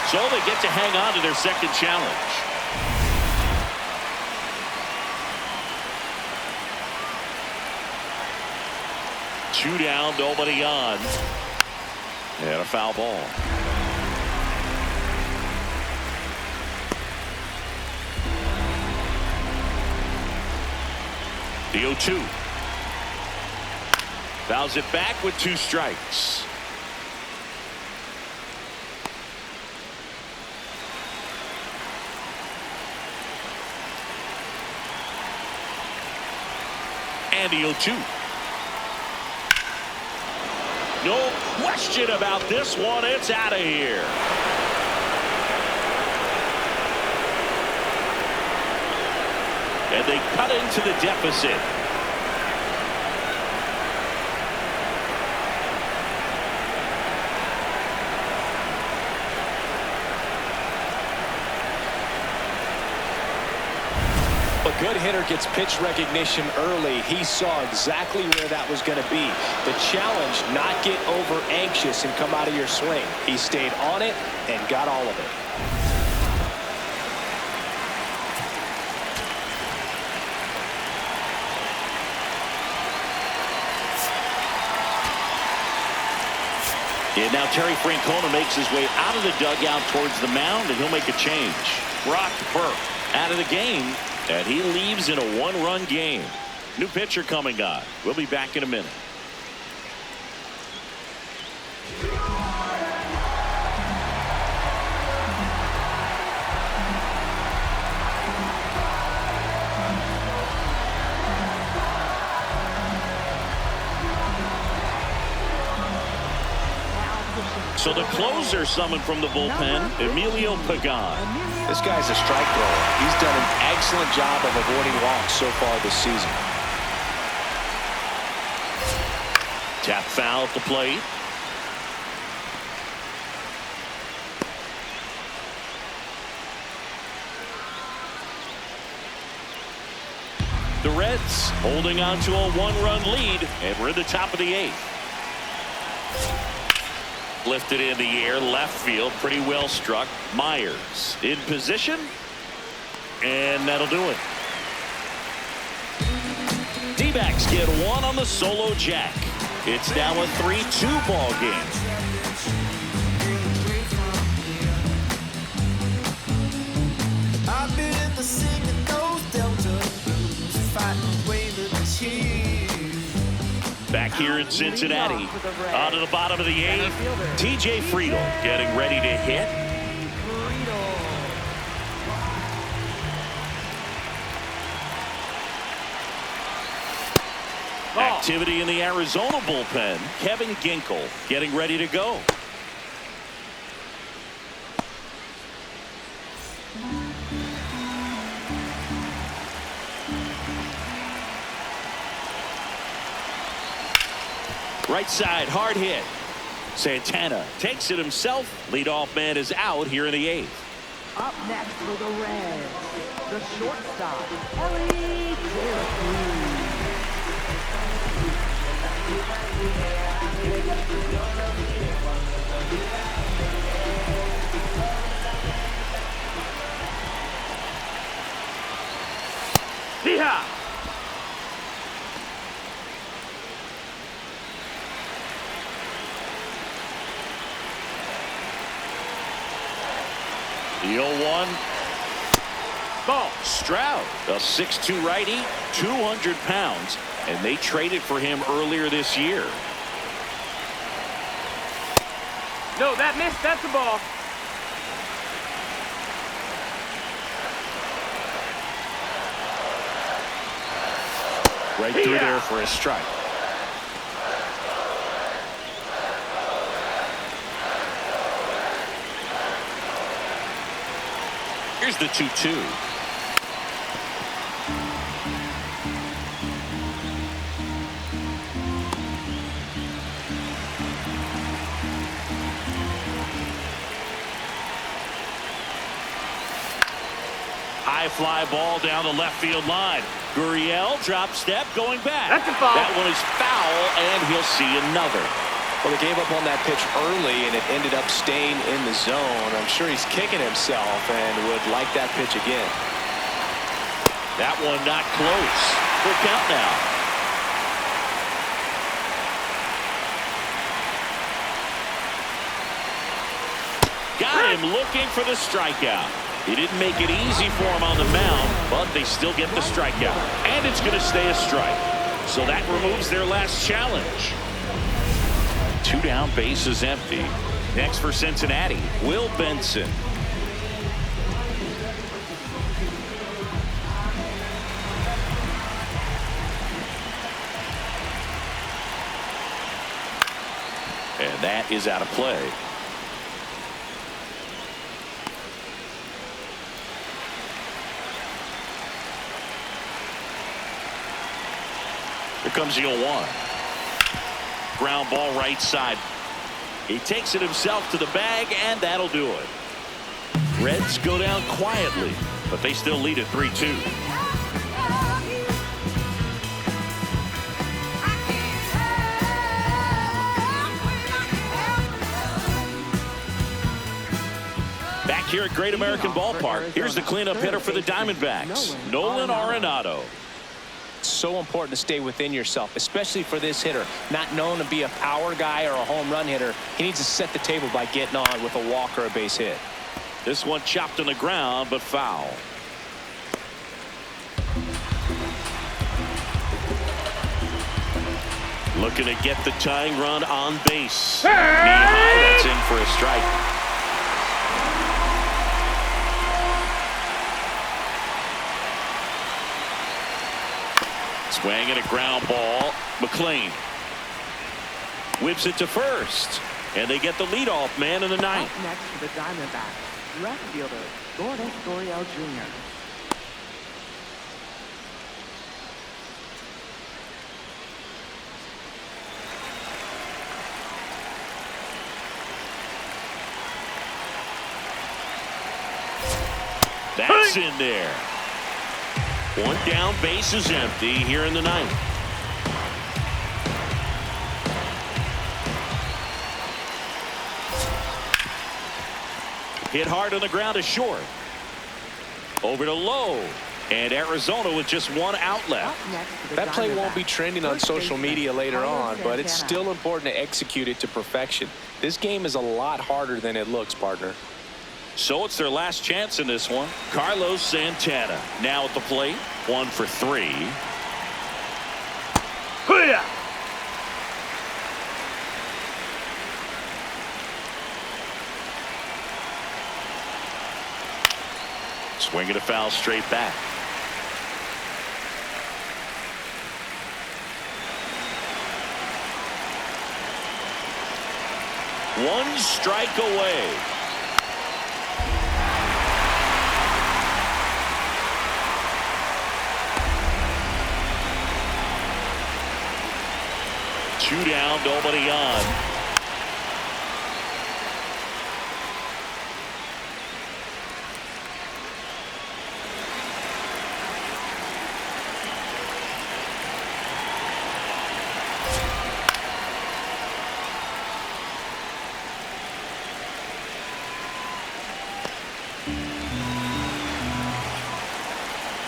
So they get to hang on to their second challenge. Two down, nobody on. And a foul ball. The 0-2. Fouls it back with 2 strikes. And the 0-2. No question about this one. It's out of here. And they cut into the deficit. A good hitter gets pitch recognition early. He saw exactly where that was going to be. The challenge, not get over anxious and come out of your swing. He stayed on it and got all of it. And now Terry Francona makes his way out of the dugout towards the mound, and he'll make a change. Brock Burke out of the game, and he leaves in a 1-run game. New pitcher coming on. We'll be back in a minute. So the closer summoned from the bullpen, Emilio Pagan. This guy's a strike thrower. He's done an excellent job of avoiding walks so far this season. Tap foul at the plate. The Reds holding on to a 1-run lead, and we're in the top of the 8th. Lifted in the air, left field, pretty well struck. Myers in position, and that'll do it. Diamondbacks get one on the solo jack. It's now a 3-2 ball game. I've been singing those Delta blues, fighting away the tears. Back here in Cincinnati, on to the bottom of the 8th, TJ Friedl getting ready to hit. Activity in the Arizona bullpen. Kevin Ginkel getting ready to go. Right side, hard hit. Santana takes it himself. Leadoff man is out here in the 8th. Up next for the Reds, the shortstop, Elly De La Cruz. Yeehaw! The 0-1. Ball. Stroud, a 6'2 righty, 200 pounds, and they traded for him earlier this year. No, that missed. That's the ball. Right through there for a strike. Here's the 2-2. High fly ball down the left field line. Gurriel drop step going back. That's a foul. That one is foul, and he'll see another. Well, they gave up on that pitch early, and it ended up staying in the zone. I'm sure he's kicking himself and would like that pitch again. That one not close. Full count now. Got him looking for the strikeout. He didn't make it easy for him on the mound, but they still get the strikeout. And it's going to stay a strike. So that removes their last challenge. 2 down, bases empty. Next for Cincinnati, Will Benson. And that is out of play. Here comes the 0-1. Ground ball right side. He takes it himself to the bag, and that'll do it. Reds go down quietly, but they still lead at 3-2. Back here at Great American Ballpark, here's the cleanup hitter for the Diamondbacks, Nolan Arenado. So important to stay within yourself, especially for this hitter. Not known to be a power guy or a home run hitter. He needs to set the table by getting on with a walk or a base hit. This one chopped on the ground, but foul. Looking to get the tying run on base. Knee high, that's in for a strike. Swing and a ground ball. McLain whips it to first, and they get the leadoff man in the 9th. Up next for the Diamondbacks, left fielder Lourdes Gurriel Jr. That's in there. 1 down, base is empty here in the 9th. Hit hard on the ground to short. Over to Lowe. And Arizona with just one out left. That play won't be trending on social media later on, but it's still important to execute it to perfection. This game is a lot harder than it looks, partner. So it's their last chance in this one. Carlos Santana now at the plate. 1 for 3. Swinging a foul straight back. One strike away. Two down, nobody on.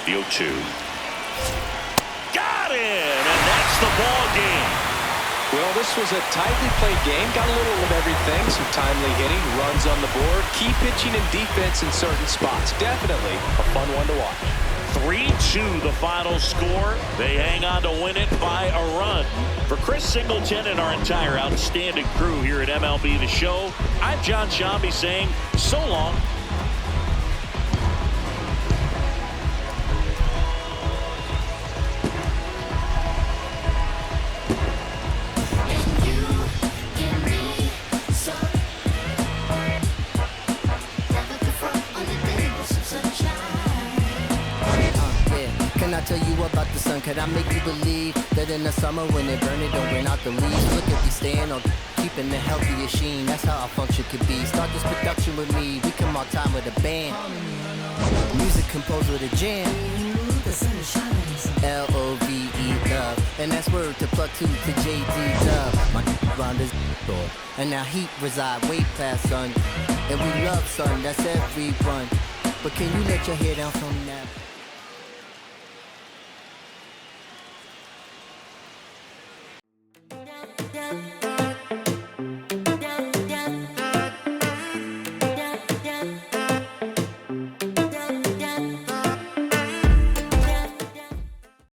The 0-2. Got it, and that's the ball game. Well, this was a tightly played game. Got a little of everything. Some timely hitting, runs on the board, key pitching and defense in certain spots. Definitely a fun one to watch. 3-2 the final score. They hang on to win it by a run. For Chris Singleton and our entire outstanding crew here at MLB The Show, I'm John Shambi saying so long. Tell you about the sun. Can I make you believe that in the summer when it burn it don't bring out the leaves? Look at me staying on keeping the healthiest sheen. That's how our function could be. Start this production with me. We come on time with a band. Music composed with a jam. L-O-V-E love. And that's word to plug 2 to J.D. Dub. My round is door. And now heat reside way past sun. And we love sun. That's everyone. But can you let your hair down from that?